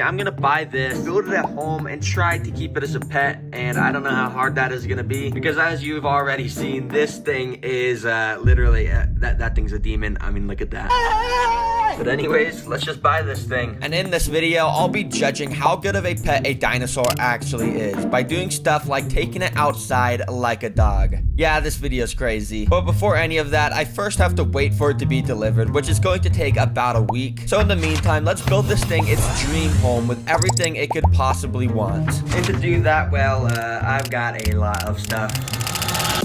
I'm gonna buy this, build it at home, and try to keep it as a pet. And I don't know how hard that is gonna be, because as you've already seen, this thing is literally that thing's a demon. I mean, look at that. But anyways, let's just buy this thing. And in this video, I'll be judging how good of a pet a dinosaur actually is by doing stuff like taking it outside like a dog. Yeah, this video's crazy. But before any of that, I first have to wait for it to be delivered, which is going to take about a week. So in the meantime, let's build this thing its dream home with everything it could possibly want. And to do that, well, I've got a lot of stuff.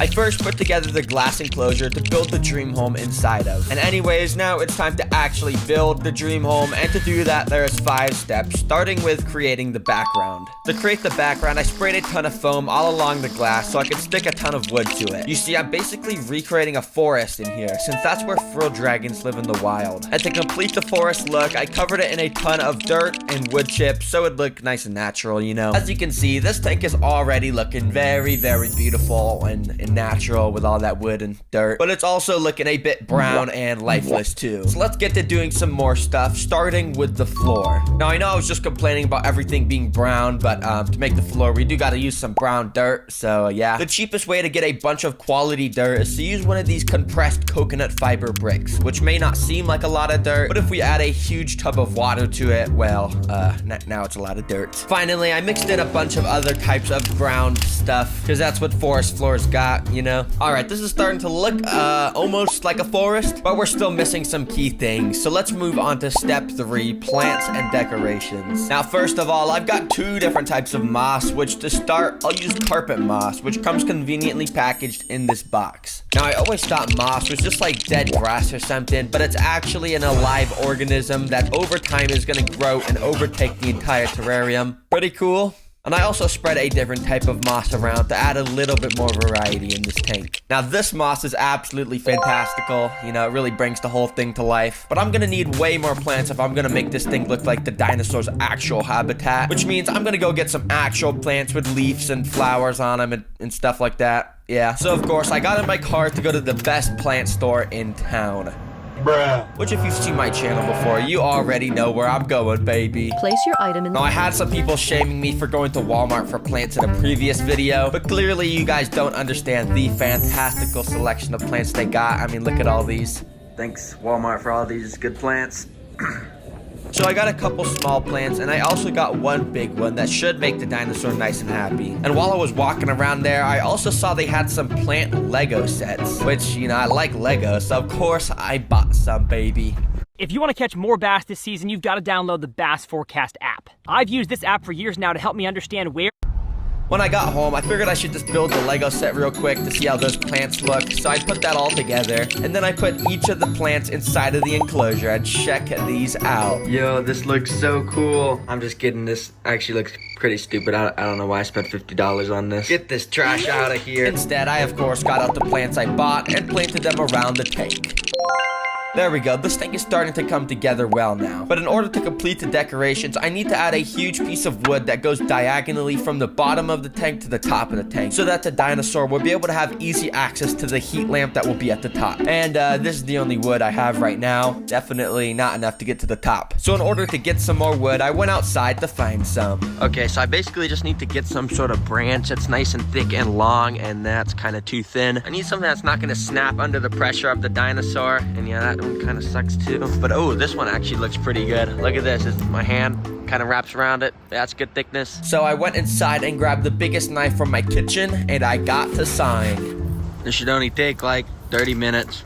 I first put together the glass enclosure to build the dream home inside of. And anyways, now it's time to actually build the dream home, and to do that, there's 5 steps, starting with creating the background. To create the background, I sprayed a ton of foam all along the glass so I could stick a ton of wood to it. You see, I'm basically recreating a forest in here, since that's where frilled dragons live in the wild. And to complete the forest look, I covered it in a ton of dirt and wood chips so it looked nice and natural, you know. As you can see, this tank is already looking very, very beautiful and natural with all that wood and dirt, but it's also looking a bit brown and lifeless too. So let's get to doing some more stuff, starting with the floor. Now I know I was just complaining about everything being brown, but to make the floor we do got to use some brown dirt. So yeah, the cheapest way to get a bunch of quality dirt is to use one of these compressed coconut fiber bricks, which may not seem like a lot of dirt, but if we add a huge tub of water to it, well, now it's a lot of dirt. Finally, I mixed in a bunch of other types of ground stuff, because that's what forest floors got, you know. Alright, this is starting to look almost like a forest, but we're still missing some key things. So let's move on to step 3, plants and decorations. Now first of all, I've got 2 different types of moss, which to start, I'll use carpet moss, which comes conveniently packaged in this box. Now I always thought moss was just like dead grass or something, but it's actually an alive organism that over time is going to grow and overtake the entire terrarium. Pretty cool. And I also spread a different type of moss around to add a little bit more variety in this tank. Now this moss is absolutely fantastical, you know, it really brings the whole thing to life. But I'm gonna need way more plants if I'm gonna make this thing look like the dinosaur's actual habitat, which means I'm gonna go get some actual plants with leaves and flowers on them and stuff like that. Yeah, so of course I got in my car to go to the best plant store in town. Bruh. Which if you've seen my channel before, you already know where I'm going, baby. Place your item in the... Now, I had some people shaming me for going to Walmart for plants in a previous video, but clearly you guys don't understand the fantastical selection of plants they got. I mean, look at all these. Thanks, Walmart, for all these good plants. So I got a couple small plants, and I also got one big one that should make the dinosaur nice and happy. And while I was walking around there, I also saw they had some plant Lego sets, which, you know, I like Lego, so of course I bought some, baby. If you want to catch more bass this season, you've got to download the Bass Forecast app. I've used this app for years now to help me understand where... When I got home, I figured I should just build the Lego set real quick to see how those plants look. So I put that all together, and then I put each of the plants inside of the enclosure and check these out. Yo, this looks so cool. I'm just kidding, this actually looks pretty stupid. I don't know why I spent $50 on this. Get this trash out of here. Instead, I of course got out the plants I bought and planted them around the tank. There we go, this thing is starting to come together well now. But in order to complete the decorations, I need to add a huge piece of wood that goes diagonally from the bottom of the tank to the top of the tank, so that the dinosaur will be able to have easy access to the heat lamp that will be at the top. And this is the only wood I have right now. Definitely not enough to get to the top. So in order to get some more wood, I went outside to find some. Okay, so I basically just need to get some sort of branch that's nice and thick and long, and that's kind of too thin. I need something that's not going to snap under the pressure of the dinosaur, and yeah, that one kind of sucks too. But oh, this one actually looks pretty good. Look at this. My hand kind of wraps around it. That's good thickness. So I went inside and grabbed the biggest knife from my kitchen, and I got to sawing. This should only take like 30 minutes.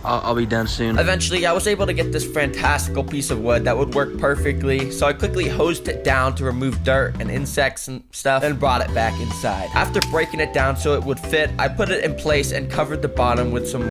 I'll be done soon. Eventually, I was able to get this fantastical piece of wood that would work perfectly, so I quickly hosed it down to remove dirt and insects and stuff, and brought it back inside. After breaking it down so it would fit, I put it in place and covered the bottom with some